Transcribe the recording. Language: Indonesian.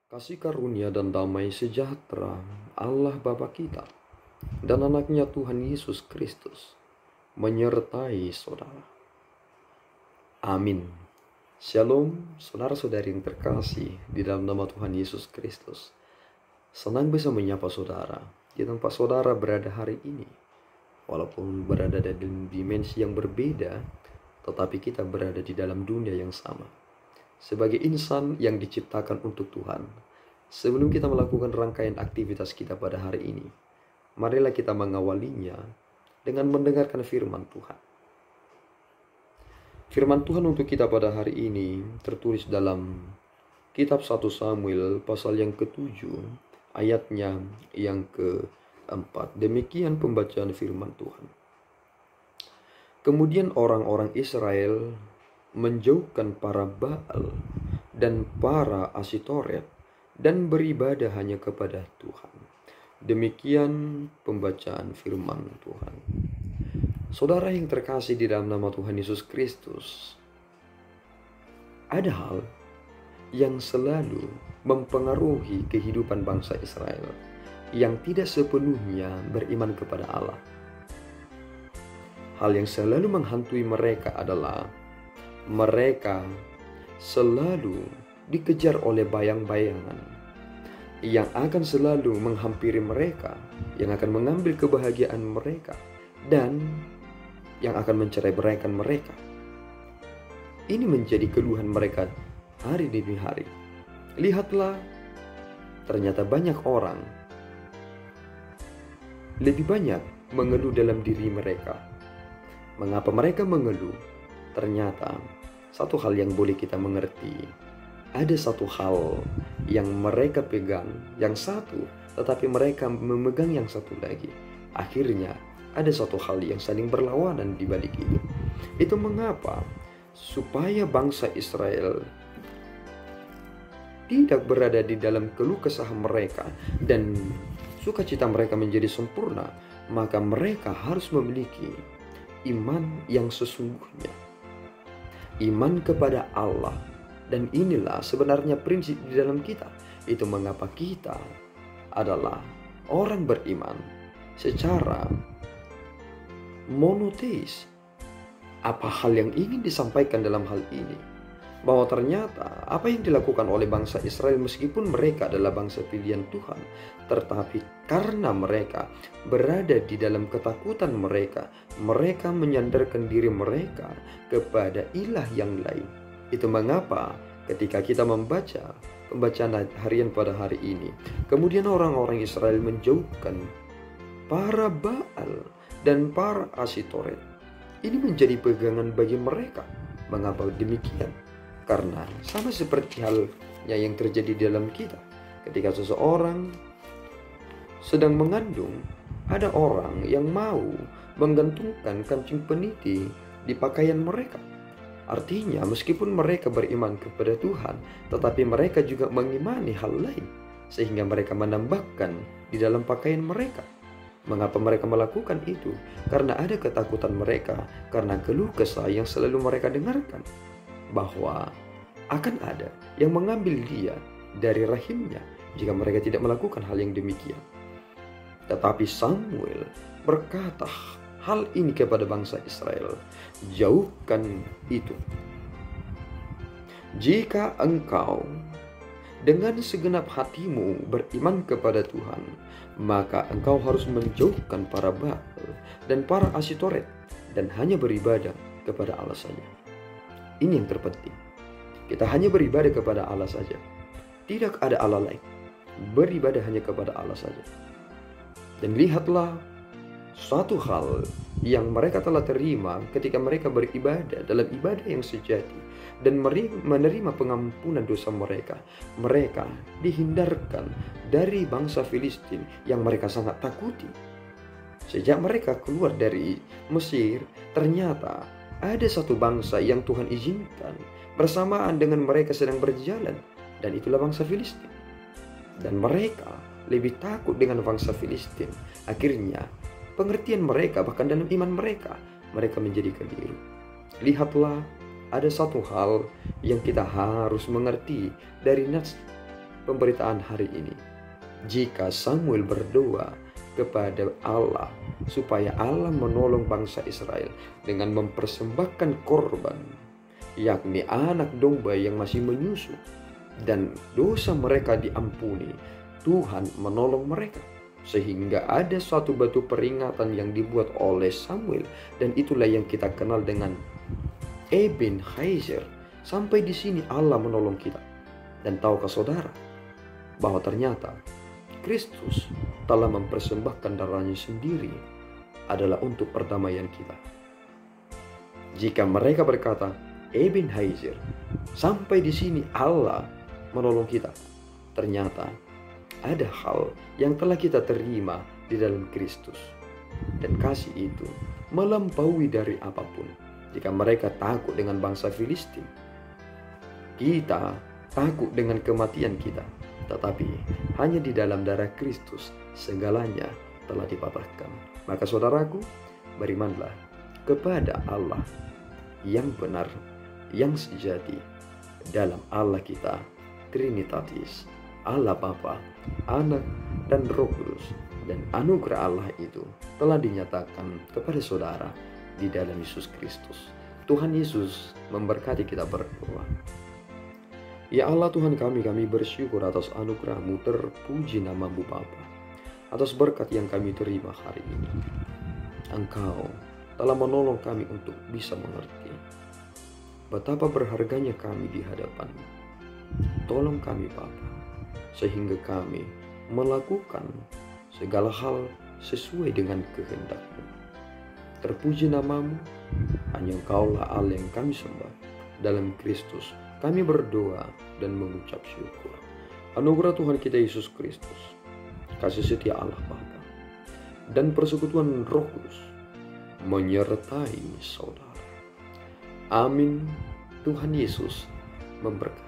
Kasih karunia dan damai sejahtera Allah Bapa kita dan anaknya Tuhan Yesus Kristus menyertai saudara. Amin. Shalom, saudara-saudari yang terkasih di dalam nama Tuhan Yesus Kristus. Senang bisa menyapa saudara di tempat saudara berada hari ini. Walaupun berada di dimensi yang berbeda, tetapi kita berada di dalam dunia yang sama. Sebagai insan yang diciptakan untuk Tuhan, sebelum kita melakukan rangkaian aktivitas kita pada hari ini, marilah kita mengawalinya dengan mendengarkan firman Tuhan. Firman Tuhan untuk kita pada hari ini tertulis dalam kitab 1 Samuel pasal yang ke-7, ayatnya yang ke-4. Demikian pembacaan firman Tuhan. Kemudian orang-orang Israel menjauhkan para Baal dan para Asitoret dan beribadah hanya kepada Tuhan. Demikian pembacaan firman Tuhan. Saudara yang terkasih di dalam nama Tuhan Yesus Kristus, ada hal yang selalu mempengaruhi kehidupan bangsa Israel yang tidak sepenuhnya beriman kepada Allah. Hal yang selalu menghantui mereka adalah mereka selalu dikejar oleh bayang-bayangan yang akan selalu menghampiri mereka, yang akan mengambil kebahagiaan mereka, dan yang akan mencerai-beraikan mereka. Ini menjadi keluhan mereka hari demi hari. Lihatlah, ternyata banyak orang lebih banyak mengeluh dalam diri mereka. Mengapa mereka mengeluh? Ternyata satu hal yang boleh kita mengerti, ada satu hal yang mereka pegang, yang satu, tetapi mereka memegang yang satu lagi. Akhirnya ada satu hal yang saling berlawanan di balik itu. Itu mengapa? Supaya bangsa Israel tidak berada di dalam keluh kesah mereka dan sukacita mereka menjadi sempurna, maka mereka harus memiliki iman yang sesungguhnya. Iman kepada Allah. Dan inilah sebenarnya prinsip di dalam kita. Itu mengapa kita adalah orang beriman secara monoteis. Apa hal yang ingin disampaikan dalam hal ini? Bahwa ternyata apa yang dilakukan oleh bangsa Israel, meskipun mereka adalah bangsa pilihan Tuhan, tetapi karena mereka berada di dalam ketakutan mereka, mereka menyandarkan diri mereka kepada ilah yang lain. Itu mengapa ketika kita membaca pembacaan harian pada hari ini, kemudian orang-orang Israel menjauhkan para Baal dan para Asitoret. Ini menjadi pegangan bagi mereka. Mengapa demikian? Karena sama seperti halnya yang terjadi dalam kita. Ketika seseorang sedang mengandung, ada orang yang mau menggantungkan kancing peniti di pakaian mereka. Artinya meskipun mereka beriman kepada Tuhan, tetapi mereka juga mengimani hal lain, sehingga mereka menambahkan di dalam pakaian mereka. Mengapa mereka melakukan itu? Karena ada ketakutan mereka, karena keluh kesah yang selalu mereka dengarkan, bahwa akan ada yang mengambil dia dari rahimnya jika mereka tidak melakukan hal yang demikian. Tetapi Samuel berkata hal ini kepada bangsa Israel, jauhkan itu. Jika engkau dengan segenap hatimu beriman kepada Tuhan, maka engkau harus menjauhkan para Baal dan para Asitoret dan hanya beribadah kepada Allah saja. Ini yang terpenting. Kita hanya beribadah kepada Allah saja. Tidak ada Allah lain. Beribadah hanya kepada Allah saja. Dan lihatlah suatu hal yang mereka telah terima ketika mereka beribadah dalam ibadah yang sejati dan menerima pengampunan dosa mereka. Mereka dihindarkan dari bangsa Filistin yang mereka sangat takuti. Sejak mereka keluar dari Mesir, ternyata ada satu bangsa yang Tuhan izinkan bersamaan dengan mereka sedang berjalan, dan itulah bangsa Filistin. Dan mereka lebih takut dengan bangsa Filistin. Akhirnya pengertian mereka, bahkan dalam iman mereka menjadi keliru. Lihatlah, ada satu hal yang kita harus mengerti dari nas pemberitaan hari ini. Jika Samuel berdoa kepada Allah supaya Allah menolong bangsa Israel dengan mempersembahkan korban, yakni anak domba yang masih menyusu, dan dosa mereka diampuni, Tuhan menolong mereka. Sehingga ada suatu batu peringatan yang dibuat oleh Samuel, dan itulah yang kita kenal dengan Ebenezer. Sampai di sini Allah menolong kita. Dan tahukah saudara bahwa ternyata Kristus telah mempersembahkan darahnya sendiri adalah untuk perdamaian kita. Jika mereka berkata, Ebenezer, sampai di sini Allah menolong kita, ternyata ada hal yang telah kita terima di dalam Kristus. Dan kasih itu melampaui dari apapun. Jika mereka takut dengan bangsa Filistin, kita takut dengan kematian kita. Tetapi hanya di dalam darah Kristus segalanya telah dipatahkan. Maka saudaraku, berimanlah kepada Allah yang benar, yang sejati, dalam Allah kita Trinitatis, Allah Bapa, Anak, dan Roh Kudus. Dan anugerah Allah itu telah dinyatakan kepada saudara di dalam Yesus Kristus. Tuhan Yesus memberkati kita berdoa. Ya Allah Tuhan kami bersyukur atas anugerah-Mu, terpuji nama-Mu Bapa, atas berkat yang kami terima hari ini. Engkau telah menolong kami untuk bisa mengerti betapa berharganya kami di hadapan-Mu. Tolong kami Bapa, sehingga kami melakukan segala hal sesuai dengan kehendak-Mu. Terpuji nama-Mu, hanya Engkaulah Allah yang kami sembah. Dalam Kristus kami berdoa dan mengucap syukur. Anugerah Tuhan kita Yesus Kristus, kasih setia Allah Bapa, dan persekutuan Roh Kudus menyertai saudara. Amin. Tuhan Yesus memberkati.